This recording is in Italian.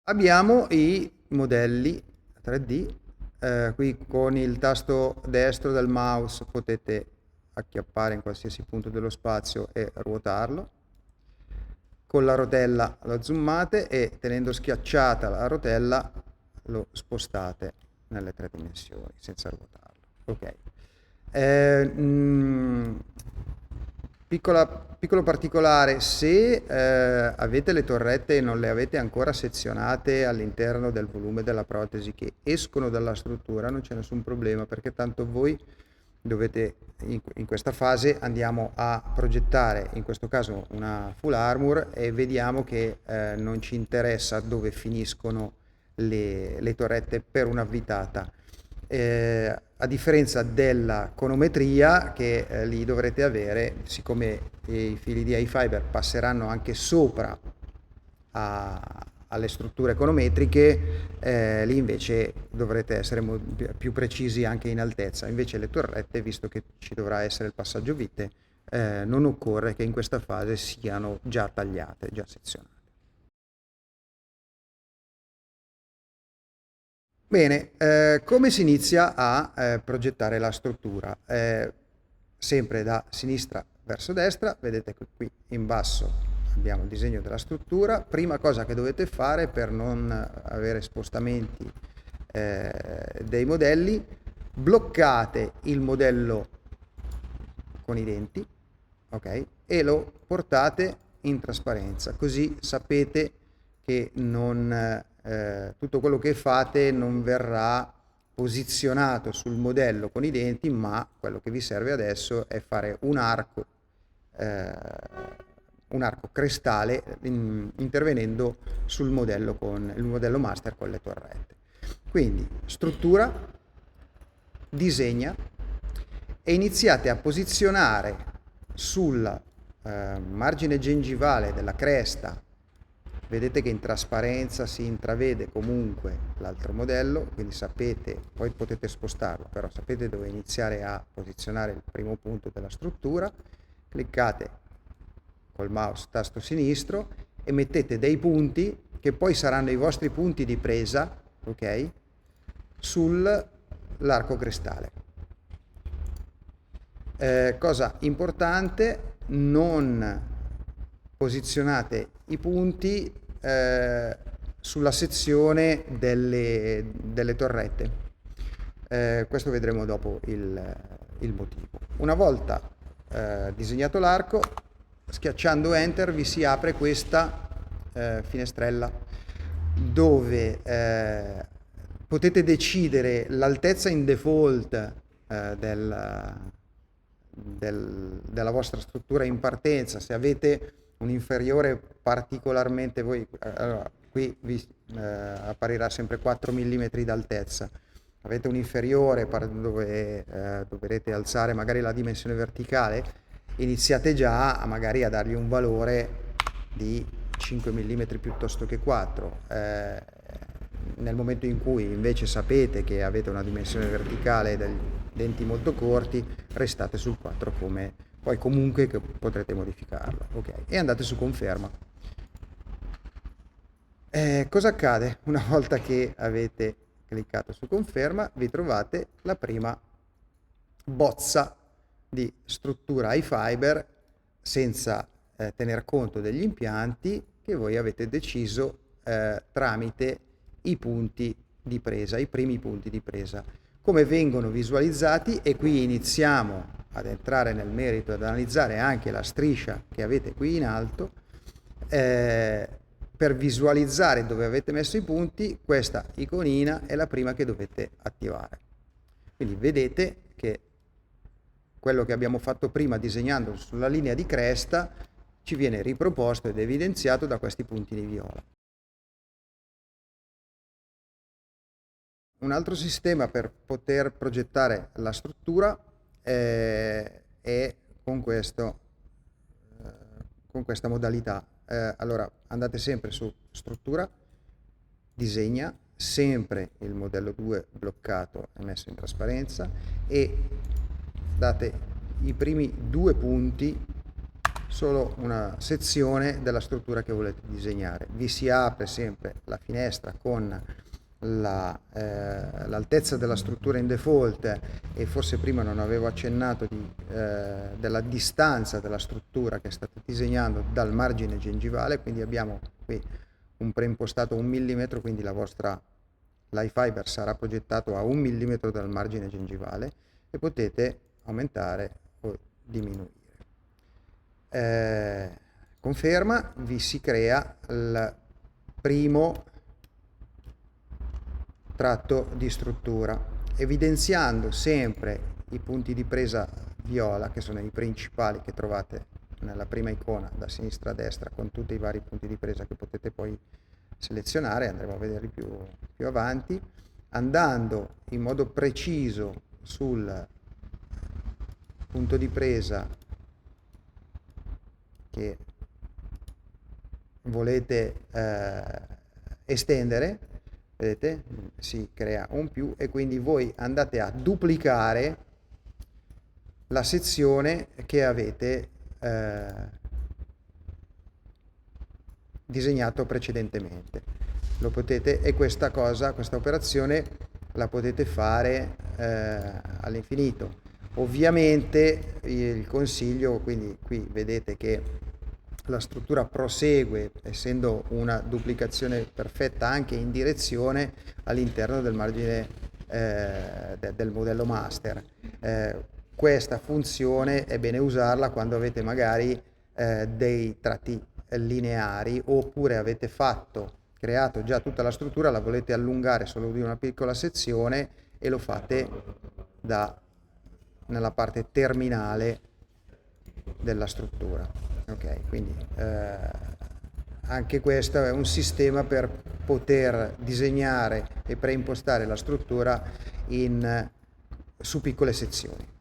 Abbiamo i modelli 3D, qui con il tasto destro del mouse potete acchiappare in qualsiasi punto dello spazio e ruotarlo. Con la rotella lo zoomate e tenendo schiacciata la rotella lo spostate nelle 3 dimensioni senza ruotarlo. Ok. Piccolo particolare, se avete le torrette e non le avete ancora sezionate all'interno del volume della protesi che escono dalla struttura, non c'è nessun problema, perché tanto voi dovete, in questa fase andiamo a progettare, in questo caso una full armor, e vediamo che non ci interessa dove finiscono le torrette per un'avvitata. A differenza della conometria che lì dovrete avere, siccome i fili di iFiber passeranno anche sopra alle strutture econometriche, lì invece dovrete essere più precisi anche in altezza. Invece le torrette, visto che ci dovrà essere il passaggio vite, non occorre che in questa fase siano già tagliate, già sezionate. Bene, come si inizia a progettare la struttura? Sempre da sinistra verso destra, vedete che qui in basso abbiamo il disegno della struttura. Prima cosa che dovete fare per non avere spostamenti dei modelli, bloccate il modello con i denti, ok? E lo portate in trasparenza, così sapete che tutto quello che fate non verrà posizionato sul modello con i denti, ma quello che vi serve adesso è fare un arco crestale intervenendo sul modello con il modello master con le torrette. Quindi struttura, disegna e iniziate a posizionare sul margine gengivale della cresta. Vedete che in trasparenza si intravede comunque l'altro modello, quindi sapete, poi potete spostarlo, però sapete dove iniziare a posizionare il primo punto della struttura. Cliccate col mouse tasto sinistro e mettete dei punti che poi saranno i vostri punti di presa, ok? Sull'arco crestale. Cosa importante, non posizionate i punti sulla sezione delle torrette. Questo vedremo dopo il motivo. Una volta disegnato l'arco, schiacciando Enter vi si apre questa finestrella dove potete decidere l'altezza in default della vostra struttura in partenza. Se avete un inferiore particolarmente, allora, qui vi apparirà sempre 4 mm d'altezza. Avete un inferiore dove dovrete alzare magari la dimensione verticale, iniziate già magari a dargli un valore di 5 mm piuttosto che 4. Nel momento in cui invece sapete che avete una dimensione verticale degli denti molto corti, restate sul 4 come poi comunque che potrete modificarlo, ok? E andate su conferma. Cosa accade? Una volta che avete cliccato su conferma, vi trovate la prima bozza di struttura iFiber senza tener conto degli impianti che voi avete deciso tramite i punti di presa, i primi punti di presa. Come vengono visualizzati, e qui iniziamo ad entrare nel merito, ad analizzare anche la striscia che avete qui in alto. Per visualizzare dove avete messo i punti, questa iconina è la prima che dovete attivare. Quindi vedete che quello che abbiamo fatto prima disegnando sulla linea di cresta ci viene riproposto ed evidenziato da questi puntini viola. Un altro sistema per poter progettare la struttura è con questa modalità. Allora andate sempre su struttura, disegna, sempre il modello 2 bloccato e messo in trasparenza, e date i primi 2 punti solo una sezione della struttura che volete disegnare. Vi si apre sempre la finestra con l'altezza della struttura in default, e forse prima non avevo accennato della distanza della struttura che state disegnando dal margine gengivale, quindi abbiamo qui un preimpostato 1 mm, quindi la vostra l'iFiber sarà progettato a 1 mm dal margine gengivale, e potete aumentare o diminuire. Conferma, vi si crea il primo tratto di struttura, evidenziando sempre i punti di presa viola, che sono i principali che trovate nella prima icona da sinistra a destra, con tutti i vari punti di presa che potete poi selezionare. Andremo a vederli più avanti, andando in modo preciso sul punto di presa che volete estendere. Vedete, si crea un più, e quindi voi andate a duplicare la sezione che avete disegnato precedentemente. Lo potete, e questa operazione la potete fare all'infinito. Ovviamente il consiglio, quindi qui vedete che la struttura prosegue, essendo una duplicazione perfetta anche in direzione, all'interno del margine del modello master. Questa funzione è bene usarla quando avete magari dei tratti lineari, oppure avete creato già tutta la struttura, la volete allungare solo di una piccola sezione, e lo fate nella parte terminale della struttura. Ok, quindi anche questo è un sistema per poter disegnare e preimpostare la struttura su piccole sezioni.